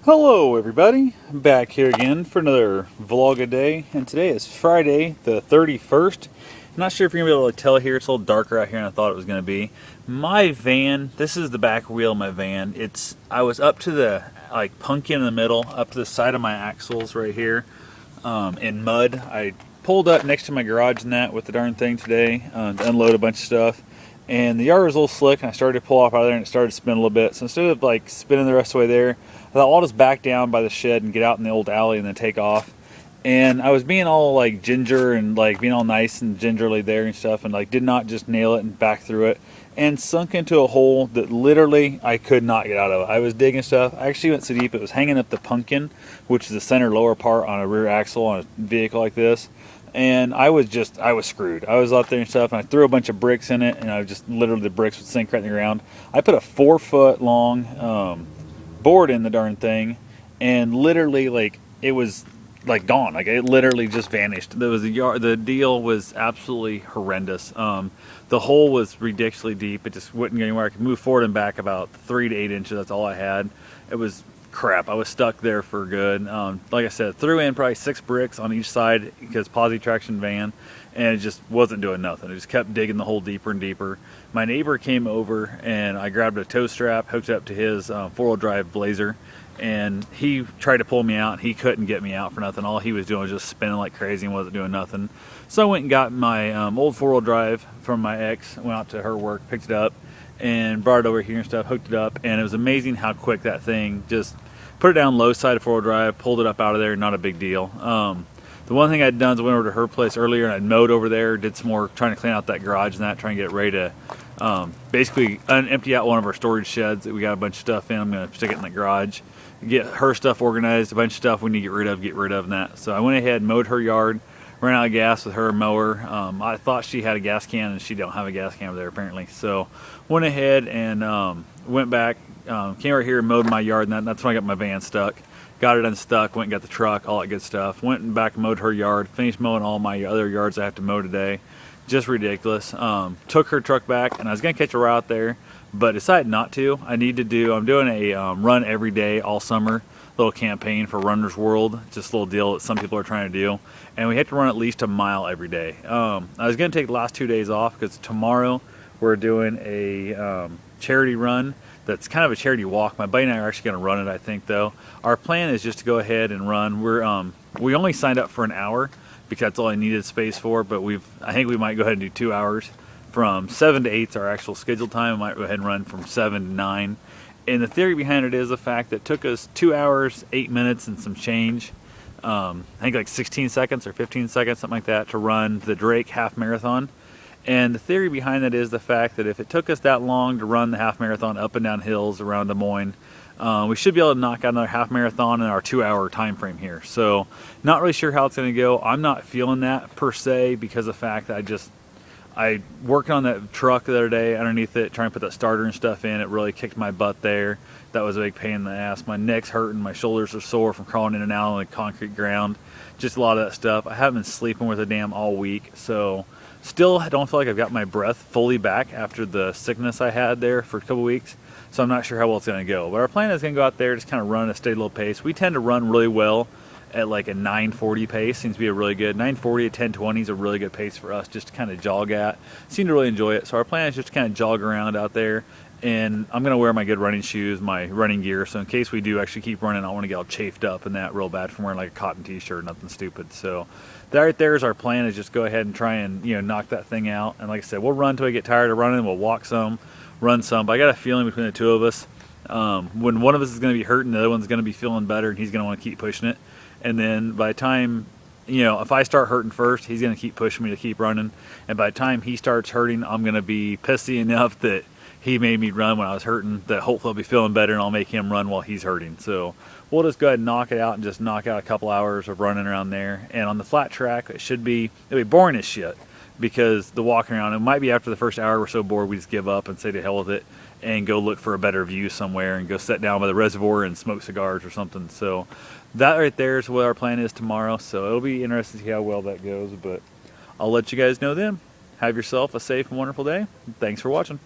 Hello everybody, I'm back here again for another vlog a day, and today is Friday the 31st. I'm not sure if you're going to be able to tell here, it's a little darker out here than I thought it was going to be. My van, this is the back wheel of my van. I was up to the pumpkin in the middle, up to the side of my axles right here in mud. I pulled up next to my garage and that with the darn thing today to unload a bunch of stuff. And the yard was a little slick, and I started to pull off out of there, and it started to spin a little bit. So instead of spinning the rest of the way there, I thought I'll just back down by the shed and get out in the old alley and then take off. And I was being all ginger and being all nice and gingerly there and stuff, and did not just nail it and back through it, and sunk into a hole that literally I could not get out of. I was digging stuff. I actually went so deep it was hanging up the pumpkin, which is the center lower part on a rear axle on a vehicle like this. And I was screwed. I was out there and stuff, and I threw a bunch of bricks in it, and I just literally, the bricks would sink right in the ground. I put a 4-foot long board in the darn thing, and literally it was gone. It literally just vanished. There was the deal was absolutely horrendous. The hole was ridiculously deep. It just wouldn't go anywhere. I could move forward and back about 3 to 8 inches. That's all I had. It was crap. I was stuck there for good. Like I said, threw in probably 6 bricks on each side because posi traction van, and it just wasn't doing nothing. It just kept digging the hole deeper and deeper. My neighbor came over, and I grabbed a tow strap, hooked it up to his 4-wheel drive Blazer, and he tried to pull me out, and he couldn't get me out for nothing. All he was doing was just spinning like crazy and wasn't doing nothing. So I went and got my old 4-wheel drive from my ex, went out to her work, picked it up, and brought it over here and stuff, hooked it up, and it was amazing how quick that thing just put it down low side of 4-wheel drive, pulled it up out of there, not a big deal. The one thing I'd done is I went over to her place earlier and I'd mowed over there, did some more trying to clean out that garage and that, trying to get ready to basically empty out one of our storage sheds that we got a bunch of stuff in. I'm going to stick it in the garage, get her stuff organized, a bunch of stuff we need to get rid of and that. So I went ahead and mowed her yard, ran out of gas with her mower. I thought she had a gas can, and she don't have a gas can over there apparently. So went ahead and went back, came right here and mowed my yard, and that's when I got my van stuck. Got it unstuck, went and got the truck, all that good stuff. Went and back and mowed her yard, finished mowing all my other yards I have to mow today. Just ridiculous. Took her truck back, and I was going to catch a ride out there, but decided not to. I'm doing a run every day all summer, little campaign for Runner's World, just a little deal that some people are trying to do, and we have to run at least a mile every day. I was going to take the last 2 days off because tomorrow we're doing a charity run. That's kind of a charity walk. My buddy and I are actually going to run it, I think, though. Our plan is just to go ahead and run. We only signed up for an hour because that's all I needed space for, but I think we might go ahead and do 2 hours. From 7 to 8 is our actual scheduled time. I might go ahead and run from 7 to 9. And the theory behind it is the fact that it took us 2 hours, 8 minutes, and some change. I think 16 seconds or 15 seconds, something like that, to run the Drake half marathon. And the theory behind that is the fact that if it took us that long to run the half marathon up and down hills around Des Moines, we should be able to knock out another half marathon in our 2-hour time frame here. So not really sure how it's going to go. I'm not feeling that per se because of the fact that I worked on that truck the other day underneath it, trying to put that starter and stuff in. It really kicked my butt there. That was a big pain in the ass. My neck's hurting, my shoulders are sore from crawling in and out on the concrete ground. Just a lot of that stuff. I haven't been sleeping with a damn all week, so still I don't feel like I've got my breath fully back after the sickness I had there for a couple weeks. So I'm not sure how well it's going to go. But our plan is going to go out there, just kind of run at a steady little pace. We tend to run really well at a 9:40 pace. Seems to be a really good 9:40 to 10:20 is a really good pace for us just to kind of jog at. Seem to really enjoy it. So our plan is just to kind of jog around out there, and I'm going to wear my good running shoes, my running gear, so in case we do actually keep running, I don't want to get all chafed up and that real bad from wearing a cotton t-shirt, nothing stupid. So that right there is our plan, is just go ahead and try and knock that thing out. And like I said, we'll run until we get tired of running. We'll walk some, run some, but I got a feeling between the two of us, when one of us is going to be hurting, the other one's going to be feeling better, and he's going to want to keep pushing it. And then by the time, if I start hurting first, he's going to keep pushing me to keep running. And by the time he starts hurting, I'm going to be pissy enough that he made me run when I was hurting, that hopefully I'll be feeling better and I'll make him run while he's hurting. So we'll just go ahead and knock it out and just knock out a couple hours of running around there. And on the flat track, it'll be boring as shit because the walking around, it might be after the first hour we're so bored we just give up and say to hell with it and go look for a better view somewhere and go sit down by the reservoir and smoke cigars or something. So that right there is what our plan is tomorrow. So it'll be interesting to see how well that goes, but I'll let you guys know then. Have yourself a safe and wonderful day. Thanks for watching.